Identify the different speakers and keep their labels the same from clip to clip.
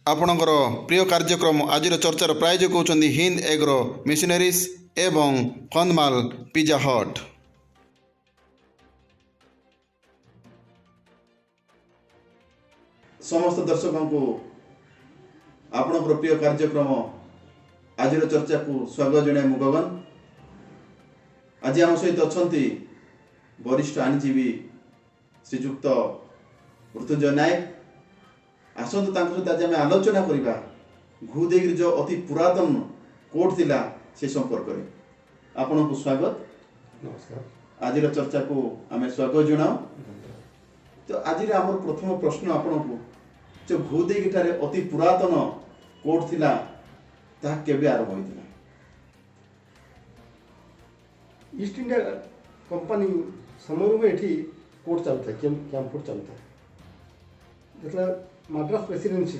Speaker 1: आपणकर प्रिय कार्यक्रम आज चर्चार प्रायोजक होती हिंद एग्रो मिशनरीज एवं कंधमाल पिज्जा हट। समस्त दर्शकों को आपणकर प्रिय कार्यक्रम आज चर्चा को स्वागत जनाए मु गगन। आज आम सहित अच्छा वरिष्ठ आईनजीवी श्रीजुक्त मृत्युंजय नायक। आसतु सहित आज आम आलोचना करवा घुदेगिरी जो अति पुरातन कोर्ट थिला से संपर्क में आपण को स्वागत।
Speaker 2: नमस्कार।
Speaker 1: आज चर्चा को आम स्वागत जनाओ। तो आज आम प्रथम प्रश्न आपण को जो घुदेगिरी अति पुरातन कोर्ट थिला ताहा केबे आरंभ होइतिला?
Speaker 2: ईस्ट इंडिया कंपनी समय में ये कोर्ट चलता है, कैंप कोर्ट चलता है। जो मद्रास प्रेसिडेंसी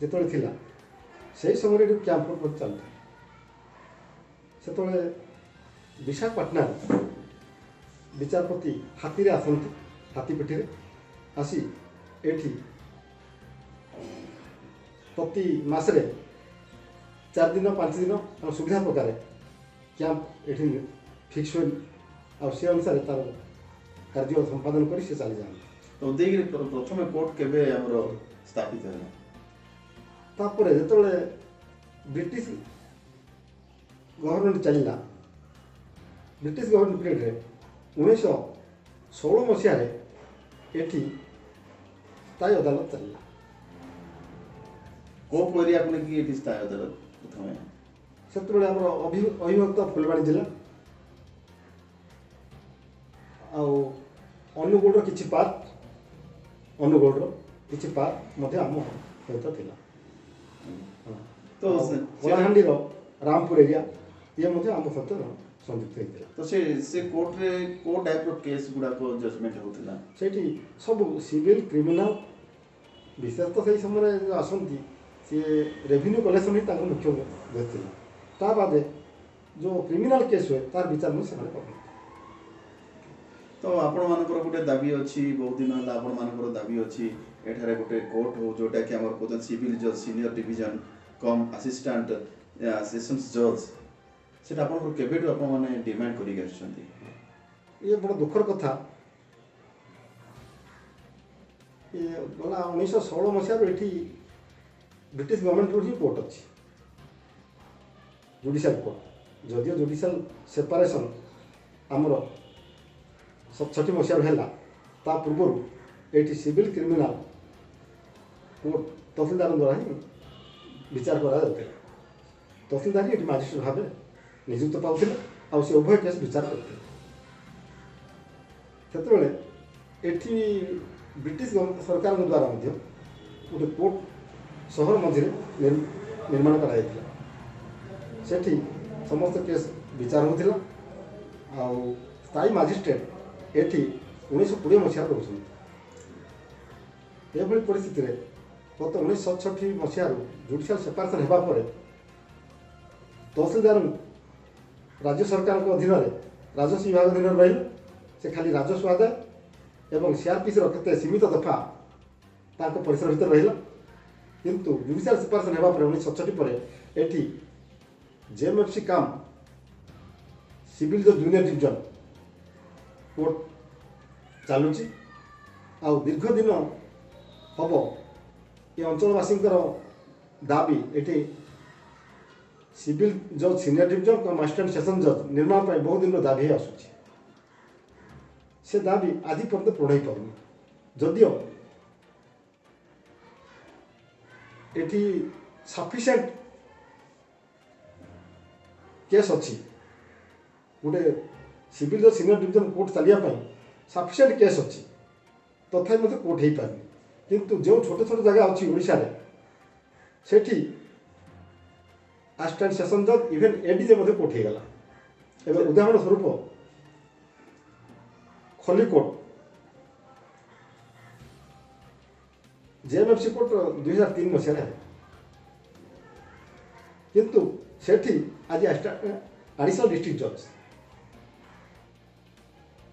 Speaker 2: जो थिला से समय कैंप कोर्ट चलता है। से विशाखापट्टना विचारपति हाथी आसती, हाथी पिठी आसी एठी प्रति मासरे 4 दिन 5 दिन सुविधा प्रकार कैंप ये फिक्स हुए से अनुसार तार कार्य संपादन कर चली जाए।
Speaker 1: तो उदयगिरी प्रथम कोर्ट केबे हमरो स्थापित है?
Speaker 2: तापर जो ब्रिटिश गवर्नमेंट चलला, ब्रिटिश गवर्नमेंट पीरियड रे 1916 मसीह एठी स्थायी अदालत चलला।
Speaker 1: को एरिया को कि एठी स्थायी अदालत प्रथम
Speaker 2: से अविभक्त फुलवाणी जिला अनुगुड़ किछि पार्ट, अनुगुड़ किछि पार्ट मध्य आम सहित थिला।
Speaker 1: तो
Speaker 2: कलाहांडी रामपुर एरिया ये मध्य आम सहित संयुक्त होता।
Speaker 1: तो से कोर्ट रे को टाइप रो केस गुडा को जजमेंट होतिला?
Speaker 2: सेठी सब सिविल क्रिमिनल विशेष तो सही समय आसंती सी रेवेन्यू कलेक्शन ही ताको मुख्य व्यक्ति ता बादे जो क्रिमिनल केस हुए तार विचार में ସେମାନେ करते।
Speaker 1: तो आपण मानकर गोटे दाबी अछि, बहुत दिन होला आपण मानकर दाबी अछि एठारे गोटे कोर्ट हो जोटा कि हमर कोतन सिविल जज सीनियर डिवीजन कम असिस्टेंट सेशंस जज सेटा आपण केबेटू आपण माने डिमांड करि गछंती?
Speaker 2: ये बड़ दुखर कथा। ये गला 1916 मसीह एठी ब्रिटिश गवर्नमेंट ही कोर्ट अच्छी जुडिशियल कोर्ट। जदियो जुडिशियल सेपरेशन आमर 67 मसीह है ता पूर्व ये सिविल क्रिमिनल कोर्ट तहसीलदार द्वारा ही विचार करा जाता। तहसीलदार ही मजिस्ट्रेट भाव नियुक्त पाते और से उभय केस विचार करते। एठी ब्रिटिश सरकार द्वारा गोटे कोर्ट सहर मझे निर्माण कराइला। सेठी समस्त केस विचार होता। स्थायी मजिस्ट्रेट एठी 1920 मसीह रोचे। यह परिस्थिति रे गत 1967 मसीह जुडिशियल सेपरेशन होगा पर तहसीलदार राज्य सरकार अधीन राजस्व विभाग अधीन रही से खाली राजस्व आदाय एवं सीआरपीसी केते सीमित दफा तांको परिसर भीतर रहिला। किंतु जुडिशियल सेपरेशन होगा पर 1967 पर एठी जेएमएफसी काम सिविल जो जूनियर डिवीजन कोर्ट चलुची आ दीर्घ दिन हम ये अंचलवासी दाबी ये सिविल जज सीनियर डिवीजन कम असिस्टेंट सेशन जज निर्माण पर बहुत दिन दाबी आसूची। से दाबी आज पर्यंत पूर्ण हो पारुनी। जदियो एठी सफिशिएंट केस अच्छी गोटे सिविल सीनियर डिवीजन कोर्ट चलिया सफिशिएंट केस अच्छी तथा मत कोर्ट हो पारे। किंतु जो छोटे छोटे जगह अच्छी ओडिशा रे सेठी असिस्टेंट सेशन जज इवेन एडीजे मध्य कोर्ट हो गला। एवं उदाहरण स्वरूप खलीकोट जेएमएफसी कोर्ट 2003 मसीह है। किंतु सेठी आज एडिशनल डिस्ट्रिक्ट जज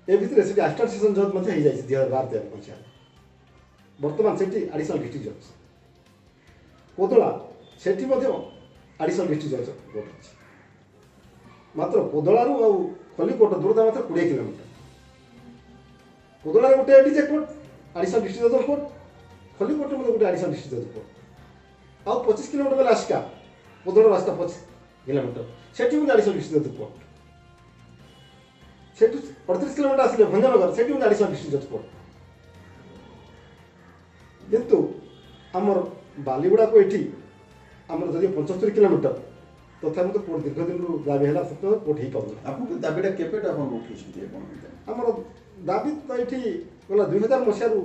Speaker 2: ए भितर से असिस्टेंट सेशन जज मध्य हो जाए 2012-13 मसीह। बर्तमान से एडिशनल डिस्ट्रिक्ट जज କୋଦଳା ସେଠି ମଧ୍ୟ ଆଡ଼ିସନାଲ୍ ଡିଷ୍ଟ୍ରିକ୍ଟ ଜଜ୍ କୋର୍ଟ ଅଛି। ମାତ୍ର କୋଦଳାରୁ ଆଉ ଖଲିକୋଟ ଦୂରତା ମାତ୍ର 20 କିଲୋମିଟର। କୋଦଳାରେ ଗୋଟେ ଏଡିଜେ କୋର୍ଟ ଆଡ଼ିସନାଲ୍ ଡିଷ୍ଟ୍ରିକ୍ଟ ଜଜ୍ କୋର୍ଟ, ଖଲିକୋଟରେ ମଧ୍ୟ ଗୋଟେ ଆଡ଼ିସନାଲ୍ ଡିଷ୍ଟ୍ରିକ୍ଟ ଜଜ୍ କୋର୍ଟ। ଆଉ 25 କିଲୋମିଟର ଗଲେ ଆସିକା, କୋଦଳାରୁ ଆସିକା 25 କିଲୋମିଟର, ସେଠି ଗୋଟେ ଆଡ଼ିସନାଲ୍ ଡିଷ୍ଟ୍ରିକ୍ଟ ଜଜ୍ କୋର୍ଟ। ସେଠୁ 38 କିଲୋମିଟର ଆସିଲେ ଭଞ୍ଜନଗର, ସେଠି ଗୋଟେ ଆଡ଼ିସନାଲ୍ ଡିଷ୍ଟ୍ରିକ୍ଟ ଜଜ୍ କୋର୍ଟ। କିନ୍ତୁ ଆମର ବାଲିଗୁଡ଼ାକୁ ଏଠି ଆମର ଯଦି 75 କିଲୋମିଟର, ତଥାପି ତ କୋର୍ଟ ଦୀର୍ଘ ଦିନରୁ ଦାବି ହେଲା ସତ୍ତ୍ୱେ କୋର୍ଟ ହେଇପାରୁନି।
Speaker 1: ଆପଣଙ୍କ ଦାବିଟା କେବେଟା ଆପଣ ଉଠେଇଛନ୍ତି?
Speaker 2: ଆମର ଦାବି ତ ଏଠି ଗଲା 2000 ମସିହାରୁ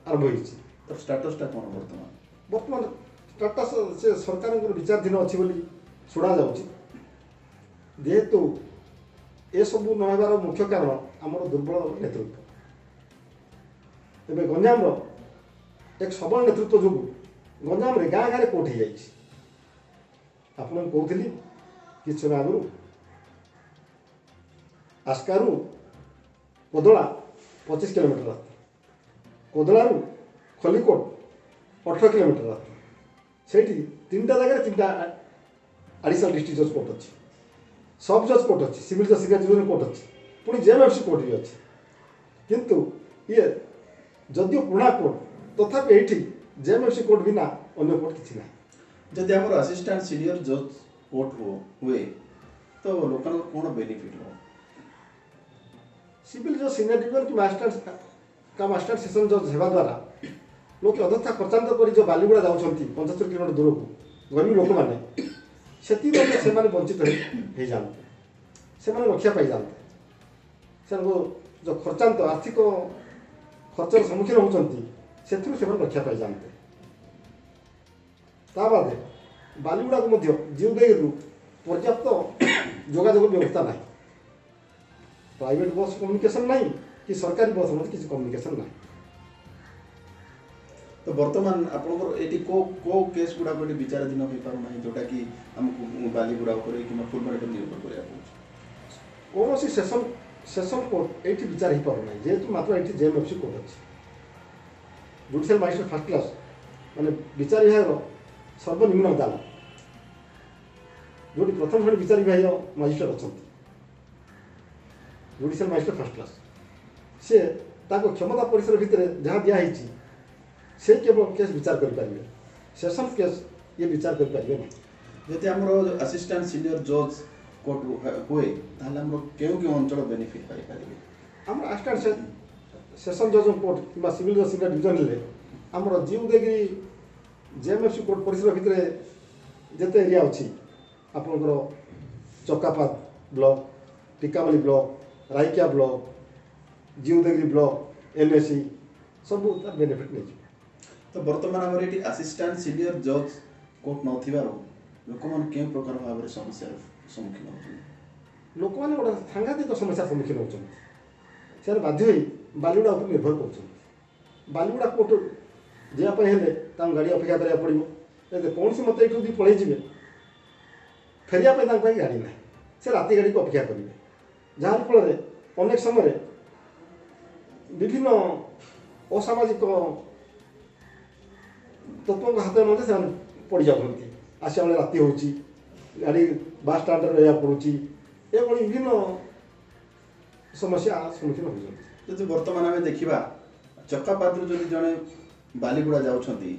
Speaker 2: ଆରମ୍ଭ ହୋଇଛି।
Speaker 1: ତ ଷ୍ଟାଟସଟା କ'ଣ ବର୍ତ୍ତମାନ?
Speaker 2: ବର୍ତ୍ତମାନ ଷ୍ଟାଟସ୍ ସେ ସରକାରଙ୍କର ବିଚାରାଧୀନ ଅଛି ବୋଲି ଶୁଣାଯାଉଛି। ଯେହେତୁ ଏସବୁ ନ ହେବାର ମୁଖ୍ୟ କାରଣ ଆମର ଦୁର୍ବଳ ନେତୃତ୍ୱ। ଏବେ ଗଞ୍ଜାମର ଏକ ସବଳ ନେତୃତ୍ୱ ଯୋଗୁଁ ଗଞ୍ଜାମରେ ଗାଁ ଗାଁରେ କୋର୍ଟ ହେଇଯାଇଛି। ଆପଣଙ୍କୁ କହୁଥିଲି କିଛି ସମୟ ଆଗରୁ, ଆସ୍କାରୁ କୋଦଳା 25 କିଲୋମିଟର ରାସ୍ତା, କୋଦଳାରୁ ଖଲିକୋଟ 18 କିଲୋମିଟର ରାସ୍ତା। ସେଇଠି 3ଟା ଜାଗାରେ 3ଟା ଆଡ଼ିସନାଲ୍ ଡିଷ୍ଟ୍ରିକ୍ଟ ଜଜ୍ କୋର୍ଟ ଅଛି, ସବ୍ ଜଜ୍ କୋର୍ଟ ଅଛି, ସିଭିଲ୍ ଜଜ୍ ସିନିୟର ଜୁନିୟର କୋର୍ଟ ଅଛି, ପୁଣି ଜେଏମ୍ଏଫ୍ସି କୋର୍ଟ ବି ଅଛି। କିନ୍ତୁ ଇଏ ଯଦିଓ ପୁରୁଣା କୋର୍ଟ, ତଥାପି ଏଇଠି ଜେଏମ୍ଏଫ୍ସି କୋର୍ଟ ବିନା ଅନ୍ୟ କୋର୍ଟ କିଛି ନାହିଁ।
Speaker 1: ଯଦି ଆମର ଆସିଷ୍ଟାଣ୍ଟ ସିନିୟର ଜଜ୍ କୋର୍ଟ ହୁଏ ତ ଲୋକଙ୍କର କ'ଣ ବେନିଫିଟ୍ ହେବ?
Speaker 2: ସିଭିଲ୍ ଜଜ୍ ସିନିୟର ଡିଭିଜନ କି ମାଷ୍ଟର ସେସନ୍ ଜଜ୍ ହେବା ଦ୍ୱାରା ଲୋକେ ଅଯଥା ଖର୍ଚ୍ଚାନ୍ତ କରି ଯେଉଁ ବାଲିଗୁଡ଼ା ଯାଉଛନ୍ତି 75 କିଲୋମିଟର ଦୂରକୁ, ଗରିବ ଲୋକମାନେ, ସେଥିରେ ସେମାନେ ବଞ୍ଚିତ ହେଇଯାଆନ୍ତେ, ସେମାନେ ରକ୍ଷା ପାଇଯାଆନ୍ତେ। ସେମାନଙ୍କୁ ଯେଉଁ ଖର୍ଚ୍ଚାନ୍ତ ଆର୍ଥିକ ଖର୍ଚ୍ଚର ସମ୍ମୁଖୀନ ହେଉଛନ୍ତି, ସେଥିରୁ ସେମାନେ ରକ୍ଷା ପାଇଯାଆନ୍ତେ। ତା ବାଦେ ବାଲିଗୁଡ଼ାକୁ ମଧ୍ୟ ଜିଉଦେଇରୁ ପର୍ଯ୍ୟାପ୍ତ ଯୋଗାଯୋଗ ବ୍ୟବସ୍ଥା ନାହିଁ। ପ୍ରାଇଭେଟ୍ ବସ୍ କମ୍ୟୁନିକେସନ୍ ନାହିଁ କି ସରକାରୀ ବସ୍ ମଧ୍ୟ କିଛି କମ୍ୟୁନିକେସନ୍ ନାହିଁ।
Speaker 1: ତ ବର୍ତ୍ତମାନ ଆପଣଙ୍କର ଏଠି କେଉଁ କେସ୍ ଗୁଡ଼ାକ ଏଠି ବିଚାରାଧୀନ ହୋଇପାରୁନାହିଁ, ଯେଉଁଟାକି ଆମକୁ ବାଲିଗୁଡ଼ା ଉପରେ କିମ୍ବା ଫୁଲବାଣୀ ଉପରେ ନିର୍ଭର କରିବାକୁ ପଡ଼ୁଛି?
Speaker 2: କୌଣସି ସେସନ୍ କୋର୍ଟ ଏଇଠି ବିଚାର ହେଇପାରୁନାହିଁ, ଯେହେତୁ ମାତ୍ର ଏଇଠି ଜେଏମ୍ଏଫ୍ସି କୋର୍ଟ ଅଛି। ଜୁଡ଼ିସିଆଲ୍ ମାଜିଷ୍ଟ୍ରେଟ୍ ଫାର୍ଷ୍ଟ କ୍ଲାସ୍ ମାନେ ବିଚାର ବିଭାଗର ସର୍ବନିମ୍ନ ଅଦାଲତ, ଯେଉଁଠି ପ୍ରଥମ ଶ୍ରେଣୀ ବିଚାର ବିଭାଗୀୟ ମାଜିଷ୍ଟ୍ରେଟ୍ ଅଛନ୍ତି, ଜୁଡ଼ିସିଆଲ୍ ମାଜିଷ୍ଟ୍ରେଟ୍ ଫାର୍ଷ୍ଟ କ୍ଲାସ୍, ସେ ତାଙ୍କ କ୍ଷମତା ପରିସର ଭିତରେ ଯାହା ଦିଆହେଇଛି ସେ କେବଳ କେସ୍ ବିଚାର କରିପାରିବେ, ସେସନ୍ କେସ୍ ଇଏ ବିଚାର କରିପାରିବେ ନାହିଁ।
Speaker 1: ଯଦି ଆମର ଆସିଷ୍ଟାଣ୍ଟ ସିନିୟର ଜଜ୍ କୋର୍ଟ ହୁଏ ତାହେଲେ ଆମର କେଉଁ କେଉଁ ଅଞ୍ଚଳ ବେନିଫିଟ୍ ପାଇପାରିବେ?
Speaker 2: ଆମର ଆସିଷ୍ଟାଣ୍ଟ ସେସନ୍ ଜଜ୍ କୋର୍ଟ କିମ୍ବା ସିଭିଲ୍ ଜଜ୍ ସିନିୟର ଡିଭିଜନ ହେଲେ ଆମର ଜିଉଦେଗିରି ଜେଏମ୍ଏଫ୍ସି କୋର୍ଟ ପରିସର ଭିତରେ ଯେତେ ଏରିଆ ଅଛି, ଆପଣଙ୍କର Chakapada block, Tikabali block, Raikia block, ଜିଉଦେଗିରି block, NAC ସବୁ ତାର ବେନିଫିଟ୍ ନେଇଯିବ।
Speaker 1: ତ ବର୍ତ୍ତମାନ ଆମର ଏଠି ଆସିଷ୍ଟାଣ୍ଟ ସିନିୟର ଜଜ୍ କୋର୍ଟ ନଥିବାରୁ ଲୋକମାନେ କେଉଁ ପ୍ରକାର ଭାବରେ ସମସ୍ୟାର ସମ୍ମୁଖୀନ ହେଉଛନ୍ତି?
Speaker 2: ଲୋକମାନେ ଗୋଟେ ସାଂଘାତିକ ସମସ୍ୟାର ସମ୍ମୁଖୀନ ହେଉଛନ୍ତି। ସେମାନେ ବାଧ୍ୟ ହୋଇ ବାଲିଗୁଡ଼ା ଉପରେ ନିର୍ଭର କରୁଛନ୍ତି। ବାଲିଗୁଡ଼ା କୋର୍ଟ ଯିବା ପାଇଁ ହେଲେ ତାଙ୍କୁ ଗାଡ଼ି ଅପେକ୍ଷା କରିବାକୁ ପଡ଼ିବ। ଯଦି କୌଣସି ମତେ ଏଇଠୁ ଯଦି ପଳେଇଯିବେ, ଫେରିବା ପାଇଁ ତାଙ୍କ ପାଇଁ ଗାଡ଼ି ନାହିଁ, ସେ ରାତି ଗାଡ଼ିକୁ ଅପେକ୍ଷା କରିବେ। ଯାହା ଫଳରେ ଅନେକ ସମୟରେ ବିଭିନ୍ନ ଅସାମାଜିକ ତତ୍ତ୍ୱଙ୍କ ହାତରେ ମଧ୍ୟ ସେମାନେ ପଡ଼ିଯାଉଛନ୍ତି। ଆସିବା ବେଳେ ରାତି ହେଉଛି, ଗାଡ଼ି ବାସ୍ ଷ୍ଟାଣ୍ଡରେ ରହିବାକୁ ପଡ଼ୁଛି, ଏଭଳି ବିଭିନ୍ନ ସମସ୍ୟା ସମ୍ମୁଖୀନ ହେଉଛନ୍ତି।
Speaker 1: ଯଦି ବର୍ତ୍ତମାନ ଆମେ ଦେଖିବା ଚକାପାଦରୁ ଯଦି ଜଣେ ବାଲିଗୁଡ଼ା ଯାଉଛନ୍ତି,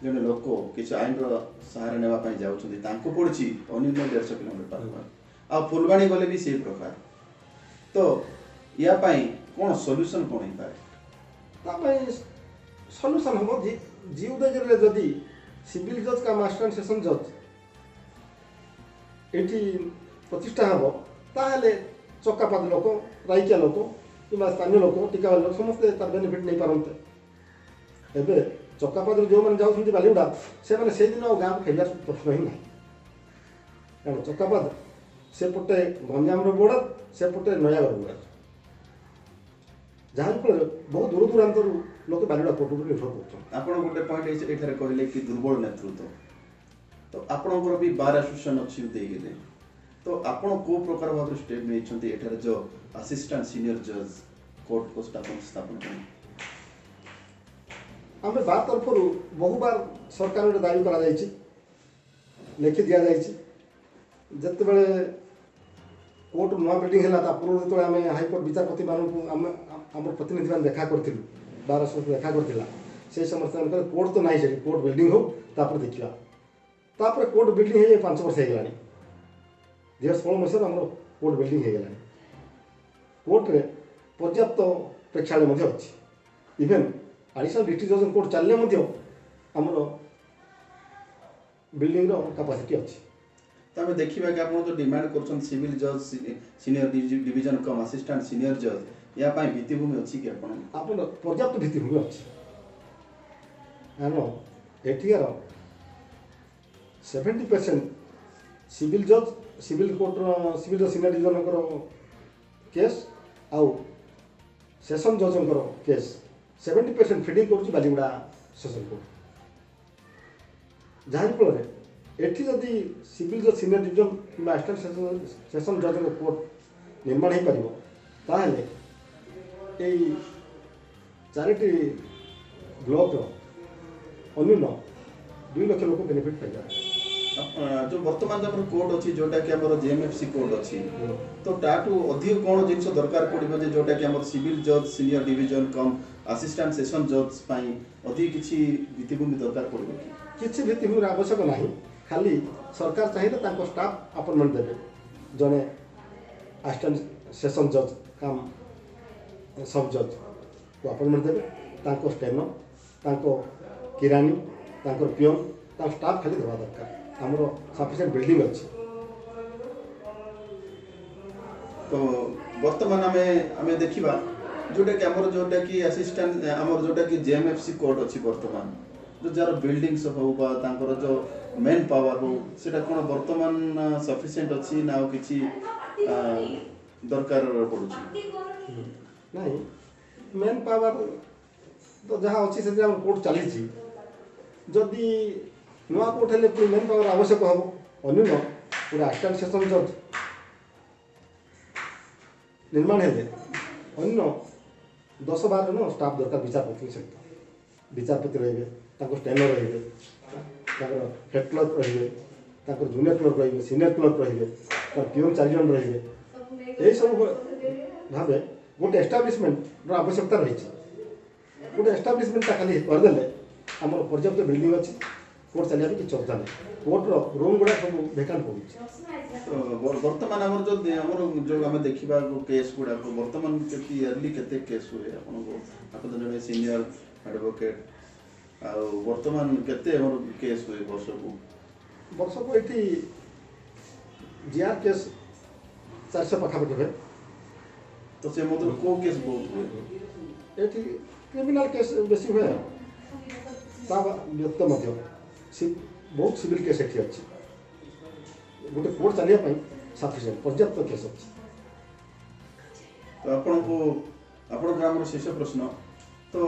Speaker 1: ଜଣେ ଲୋକ କିଛି ଆଇନର ସାହାରା ନେବା ପାଇଁ ଯାଉଛନ୍ତି, ତାଙ୍କୁ ପଡ଼ୁଛି ଅନ୍ୟୁନ 150 କିଲୋମିଟର ପାଖାପାଖି। ଆଉ ଫୁଲବାଣୀ ଗଲେ ବି ସେଇ ପ୍ରକାର। ତ ୟା ପାଇଁ କ'ଣ ସଲ୍ୟୁସନ୍ କ'ଣ ହେଇପାରେ?
Speaker 2: ତା ପାଇଁ ସଲ୍ୟୁସନ୍ ହେବ ଜିଉଦେଗିରିରେ ଯଦି ସିଭିଲ୍ ଜଜ୍ କା ମାଷ୍ଟର ସେସନ୍ ଜଜ୍ ଏଠି ପ୍ରତିଷ୍ଠା ହେବ, ତାହେଲେ ଚକାପାଦ ଲୋକ, ରାଇକିଆ ଲୋକ କିମ୍ବା ସ୍ଥାନୀୟ ଲୋକ, ଟିକାବାଲି ଲୋକ ସମସ୍ତେ ତାର ବେନିଫିଟ୍ ନେଇପାରନ୍ତେ। ଏବେ ଚକାପାଦରୁ ଯେଉଁମାନେ ଯାଉଛନ୍ତି ବାଲିଗୁଡ଼ା, ସେମାନେ ସେଇଦିନ ଆଉ ଗାଁକୁ ଫେରିବାର ପ୍ରଶ୍ନ ହିଁ ନାହିଁ। କାରଣ ଚକାପାଦ ସେପଟେ ଗଞ୍ଜାମର ବୋର୍ଡର, ସେପଟେ ନୟାଗଡ଼ ବୋର୍ଡର, ଯାହା ଫଳରେ ବହୁ ଦୂର ଦୂରାନ୍ତରୁ ଲୋକ ବାଲିଗୁଡ଼ା କୋର୍ଟ ଉପରେ ନିର୍ଭର କରୁଛନ୍ତି।
Speaker 1: ଆପଣ ଗୋଟେ ପଏଣ୍ଟ ଏଠାରେ କହିଲେ କି ଦୁର୍ବଳ ନେତୃତ୍ୱ। ତ ଆପଣଙ୍କର ବି ବାର୍ ଆସୋସିଏସନ୍ ଅଛି ଉଦୟଗିରିରେ, ତ ଆପଣ କେଉଁ ପ୍ରକାର ଭାବରେ ଷ୍ଟେପ୍ ନେଇଛନ୍ତି ଏଠାରେ ଯେଉଁ ଆସିଷ୍ଟାଣ୍ଟ ସିନିୟର ଜଜ୍ କୋର୍ଟକୁ ସ୍ଥାପନ ପାଇଁ?
Speaker 2: आम बार तरफ बहु बार सरकार गोटे दावी करा लिखि दि जाइए जिते बड़े कोर्ट नुआ बिल्डिंग है पूर्व जो आम हाइकोर्ट विचारपति मानक आम प्रतिनिधि मैंने देखा करूँ बार सहित देखा करता से समस्त कोर्ट तो ना से कोर्ट बिल्डिंग हो तापर देखा तापर कोर्ट बिल्डिंग है 5 वर्ष हो गलानी 2016 मसीह आम कोर्ट बिल्डिंग हो गलानी कोर्टे पर्याप्त प्रेक्षालय अच्छी इवेन एडिशनल डिस्ट्रिक्ट जज कोर्ट चलने आमर बिल्डिंग कैपेसिटी अच्छी
Speaker 1: तमें देखा कि आप जो डिमांड कर सिविल जज सीनियर डिवीजन कम असिस्टेंट सीनियर जज या भित्तिभूमि अच्छी कि आप
Speaker 2: पर्याप्त भित्तिभूमि अच्छी एठिकार 70% सिविल जज civil court civil senior division case आउ सेशन जजर केस 70% फिडिंग कर बालीगुड़ा सेशन कोर्ट जहाँ फल एठी जदि सिविल जज सीनियर डिवीजन कि असिस्टेंट सेशन जज कोर्ट निर्माण हो पार ताहले यही 4टी ब्लॉक अन्यून 2 लाख लोक बेनिफिट पाइबा
Speaker 1: जो वर्तमान जो कोड अच्छी जोटा कि आम जेएमएफसी कोड अच्छी तो ताठू अधिक कौन जिन दरकार पड़ो जोटा कि आम सिविल जज सीनियर डिवीजन कम असिस्टेंट सेशन जज अधिक किसी भित्तिभूमि दरकार पड़ो
Speaker 2: किसी भित्तिभूमि आवश्यक ना खाली सरकार चाहिए स्टाफ अपॉइंटमेंट देवे जड़े असिस्टेंट सेशन जज कम सब जज को अपॉइंटमेंट देवे स्टेनो किरानी पियोन स्टाफ खाली देवा दरकार आमर सफिशिएंट बिल्डिंग अच्छी
Speaker 1: तो वर्तमान आम देखा जोटा कि असिस्टेंट आमर जोटा कि जेएमएफसी कोड अच्छी वर्तमान जो जार बिल्डिंग्स हो जो मेन पावर हो सेटा कौन वर्तमान सफिशिएंट अच्छी ना किसी दरकार पड़ुची
Speaker 2: नहीं मेन पावर तो जहाँ अच्छी से कोर्ट चली जदि नुआ कोर्ट हेल्ले पूरी मेन पावर आवश्यक हम अन्यून पूरे असिस्टेंट सेशन जज निर्माण हेल्ले अन्य 10-12 जन स्टाफ दरकार विचारपति सहित विचारपति रही स्टेनर रही हेड क्लर्क रही जूनियर क्लर्क रही सीनियर क्लर्क रही पियोन 4 जन रही यही सब भाव गोटे एस्टाब्लिशमेंट आवश्यकता रही गोटे एस्टाब्लिशमेंट खाली करदे आम पर्याप्त बिल्डिंग अच्छी कोर्ट चलिए कि चर्चा नहीं कोर्टर रूम गुड़ा सब भेकांट पड़े
Speaker 1: वर्तमान आम जो आम देखा केस गुड़ा वर्तमान इयरली केते केस हुए आप जड़े सीनियर एडवोकेट वर्तमान केते केस हुए वर्ष को
Speaker 2: ये जीआर केस 400 पाखापाखि हुए
Speaker 1: तो से मतलब को केस बहुत हुए
Speaker 2: ये क्रिमिनाल केस बेसी हुए व्यक्त बहुत सिविल केस ये अच्छी गोटे कोर्ट चलिए सफिशिएंट पर्याप्त केस अच्छी
Speaker 1: तो आपण ग्राम शेष प्रश्न तो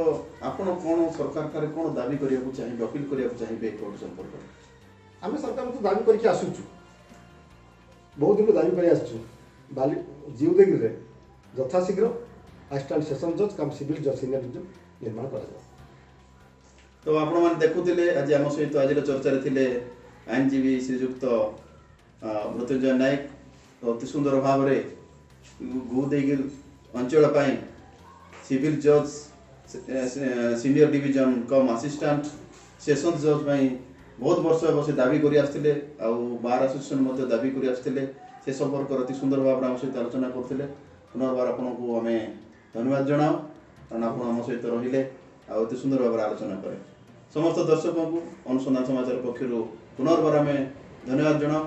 Speaker 1: आपण कौन सरकार का कौन दाबी करने चाहिए अपील करने चाहिए कोर्ट संपर्क
Speaker 2: आम सरकार तो दाबी करके आसुचु बहुत दिन दाबी कर आसुचु बाली जीवदेगिरी यथाशीघ्र असिस्टेंट सेशन जज कम सिविल जज सीनियर डिवीजन निर्माण करा
Speaker 1: तो आपण मैंने देखुले आज आम सहित आज चर्चा थे आईनजीवी श्रीजुक्त मृत्युंजय नायक तो अति सुंदर भाव में गुदेगिर अंचल सिविल जज सीनियर डिवीजन कम असिस्टेंट सेशन जज बहुत वर्ष हे से दाबी कर आसते बार एसोसिएशन दाबी कर आसते से संपर्क अति सुंदर भाव में आम सहित आलोचना करते पुनर्बार आपन को आम धन्यवाद जनाओ कारण आप आम सहित रहिले अति सुंदर भाव में आलोचना करें समस्त दर्शकों को अनुसंधान समाचार पक्षर पुनर्बार आम धन्यवाद जनाओ।